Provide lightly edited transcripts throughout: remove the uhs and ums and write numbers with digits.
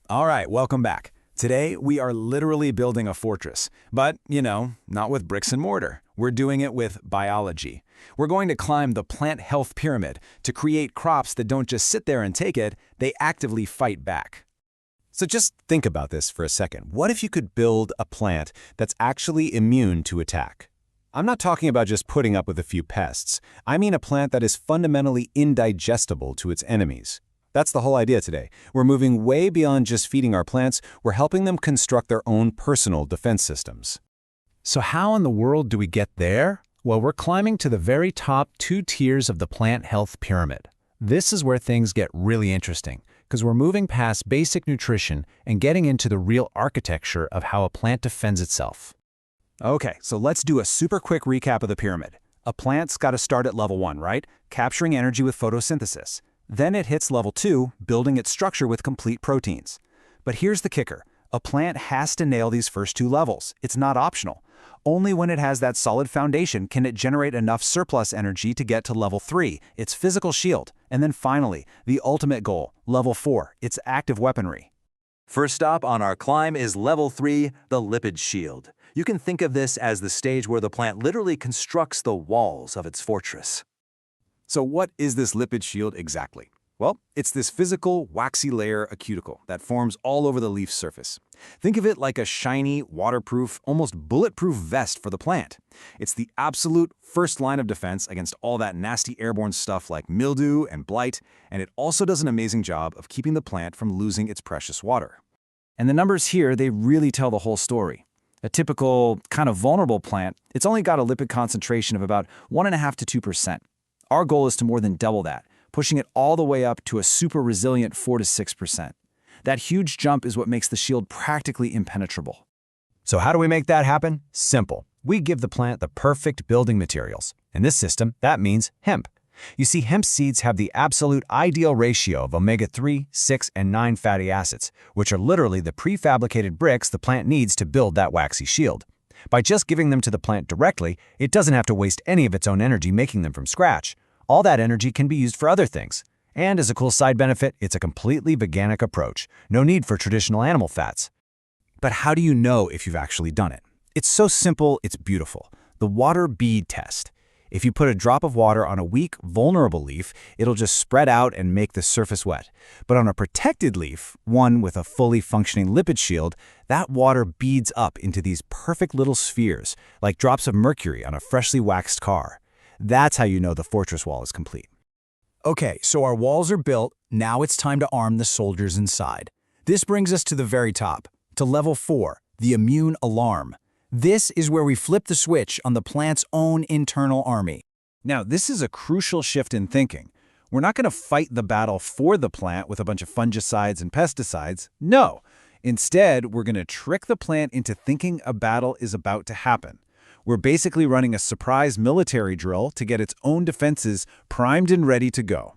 All right, welcome back. Today, we are literally building a fortress, but, not with bricks and mortar. We're doing it with biology. We're going to climb the plant health pyramid to create crops that don't just sit there and take it, they actively fight back. So just think about this for a second. What if you could build a plant that's actually immune to attack? I'm not talking about just putting up with a few pests. I mean a plant that is fundamentally indigestible to its enemies. That's the whole idea today. We're moving way beyond just feeding our plants, we're helping them construct their own personal defense systems. So how in the world do we get there? Well, we're climbing to the very top 2 tiers of the plant health pyramid. This is where things get really interesting, because we're moving past basic nutrition and getting into the real architecture of how a plant defends itself. Okay, so let's do a super quick recap of the pyramid. A plant's got to start at level 1, right? Capturing energy with photosynthesis. Then it hits level 2, building its structure with complete proteins. But here's the kicker. A plant has to nail these first 2 levels. It's not optional. Only when it has that solid foundation can it generate enough surplus energy to get to level 3, its physical shield. And then finally, the ultimate goal, level 4, its active weaponry. First stop on our climb is level 3, the Lipid Shield. You can think of this as the stage where the plant literally constructs the walls of its fortress. So what is this lipid shield exactly? Well, it's this physical, waxy layer, a cuticle, that forms all over the leaf surface. Think of it like a shiny, waterproof, almost bulletproof vest for the plant. It's the absolute first line of defense against all that nasty airborne stuff like mildew and blight, and it also does an amazing job of keeping the plant from losing its precious water. And the numbers here, they really tell the whole story. A typical, kind of vulnerable plant, it's only got a lipid concentration of about 1.5 to 2%. Our goal is to more than double that, pushing it all the way up to a super resilient 4 to 6%. That huge jump is what makes the shield practically impenetrable. So how do we make that happen? Simple. We give the plant the perfect building materials. In this system, that means hemp. You see, hemp seeds have the absolute ideal ratio of omega-3, 6, and 9 fatty acids, which are literally the prefabricated bricks the plant needs to build that waxy shield. By just giving them to the plant directly, it doesn't have to waste any of its own energy making them from scratch. All that energy can be used for other things. And as a cool side benefit, it's a completely veganic approach. No need for traditional animal fats. But how do you know if you've actually done it? It's so simple, it's beautiful. The water bead test. If you put a drop of water on a weak, vulnerable leaf, it'll just spread out and make the surface wet. But on a protected leaf, one with a fully functioning lipid shield, that water beads up into these perfect little spheres, like drops of mercury on a freshly waxed car. That's how you know the fortress wall is complete. Okay, so our walls are built, now it's time to arm the soldiers inside. This brings us to the very top, to level 4, the immune alarm. This is where we flip the switch on the plant's own internal army. Now, this is a crucial shift in thinking. We're not going to fight the battle for the plant with a bunch of fungicides and pesticides. No. Instead, we're going to trick the plant into thinking a battle is about to happen. We're basically running a surprise military drill to get its own defenses primed and ready to go.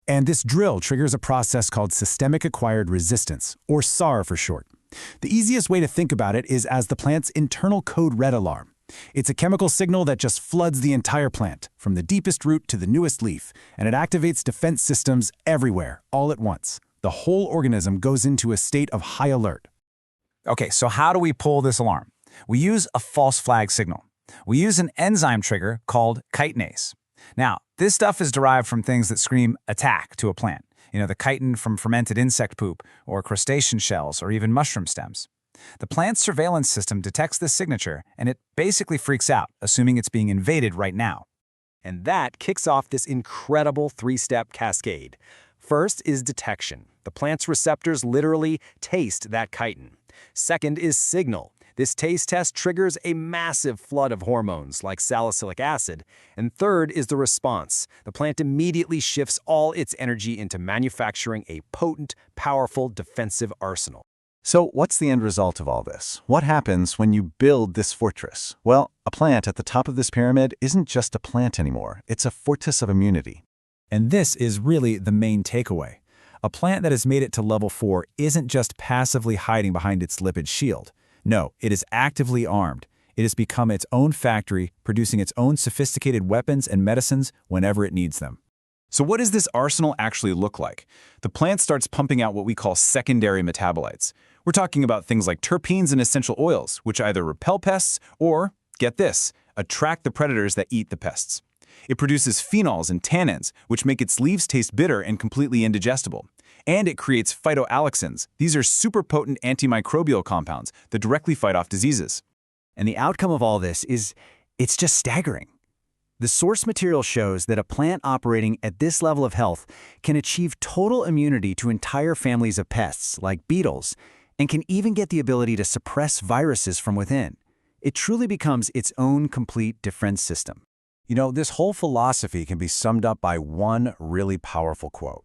And this drill triggers a process called systemic acquired resistance, or SAR for short. The easiest way to think about it is as the plant's internal code red alarm. It's a chemical signal that just floods the entire plant, from the deepest root to the newest leaf, and it activates defense systems everywhere, all at once. The whole organism goes into a state of high alert. Okay, so how do we pull this alarm? We use a false flag signal. We use an enzyme trigger called chitinase. Now, this stuff is derived from things that scream attack to a plant. The chitin from fermented insect poop, or crustacean shells, or even mushroom stems. The plant's surveillance system detects this signature, and it basically freaks out, assuming it's being invaded right now. And that kicks off this incredible 3-step cascade. First is detection. The plant's receptors literally taste that chitin. Second is signal. This taste test triggers a massive flood of hormones like salicylic acid. And third is the response. The plant immediately shifts all its energy into manufacturing a potent, powerful defensive arsenal. So what's the end result of all this? What happens when you build this fortress? Well, a plant at the top of this pyramid isn't just a plant anymore. It's a fortress of immunity. And this is really the main takeaway. A plant that has made it to level 4 isn't just passively hiding behind its lipid shield. No, it is actively armed. It has become its own factory, producing its own sophisticated weapons and medicines whenever it needs them. So what does this arsenal actually look like? The plant starts pumping out what we call secondary metabolites. We're talking about things like terpenes and essential oils, which either repel pests or, get this, attract the predators that eat the pests. It produces phenols and tannins, which make its leaves taste bitter and completely indigestible. And it creates phytoalexins. These are super potent antimicrobial compounds that directly fight off diseases. And the outcome of all this it's just staggering. The source material shows that a plant operating at this level of health can achieve total immunity to entire families of pests, like beetles, and can even get the ability to suppress viruses from within. It truly becomes its own complete defense system. You know, this whole philosophy can be summed up by one really powerful quote.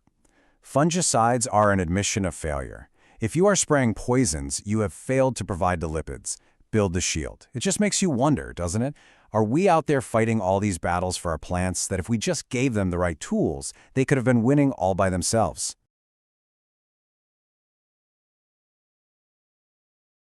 Fungicides are an admission of failure. If you are spraying poisons, you have failed to provide the lipids. Build the shield. It just makes you wonder, doesn't it? Are we out there fighting all these battles for our plants that if we just gave them the right tools, they could have been winning all by themselves?